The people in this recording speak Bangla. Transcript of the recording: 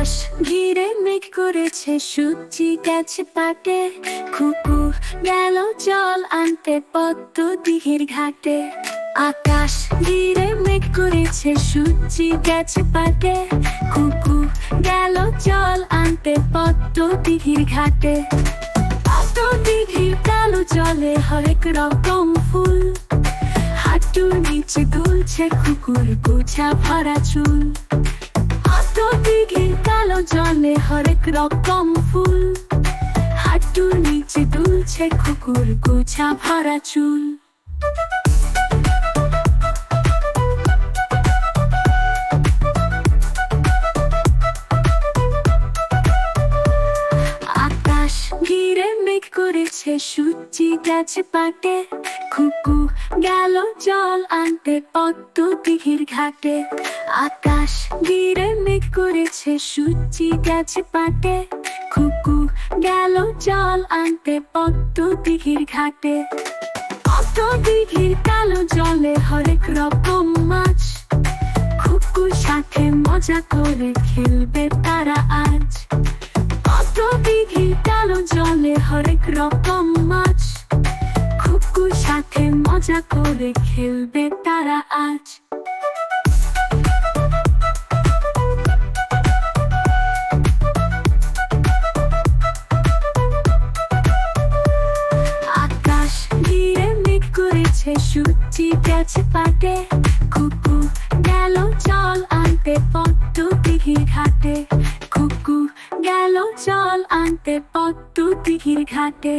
আকাশ ঘিরে মেঘ করেছে, সূর্যি গেছে পাটে, খুকু গেল জল আনতে পদ্ম দিঘির ঘাটে। আকাশ ঘিরে মেঘ করেছে, সূর্যি গেছে পাটে, খুকু গেল জল আনতে পদ্ম দিঘির ঘাটে। পদ্ম দিঘির কালো জলে হরেক রকম ফুল, হাঁটুর নিচে দুলছে খুকুর গোছা ভরা চুল। পদ্ম দিঘির কালো জলে হরেক রকম ফুল, হাঁটুর নিচে দুলছে খুকুর গোছা ভরা চুল। আকাশ ঘিরে মেঘ করেছে, সূর্যি গেছে পাটে, খুকু গেল জল আনতে পদ্ম দিঘির ঘাটে। আকাশ ঘিরে মেঘ করেছে, সূর্যি গেছে পাটে, খুকু গেল জল আনতে পদ্ম দিঘির ঘাটে। পদ্ম দিঘির কালো জলে হরেক রকম মাছ, খুকুর সাথে মজা করে খেলবে তারা আজ। পদ্ম দিঘির কালো জলে হরেক রকম মাছ, খুকুর সাথে মজা করে খেলবে তারা আজ। আকাশ ঘিরে মেঘ করেছে, সূর্যি গেছে পাটে, খুকু গেল জল আনতে পদ্ম দিঘির ঘাটে, খুকু গেল জল আনতে পদ্ম দিঘির ঘাটে।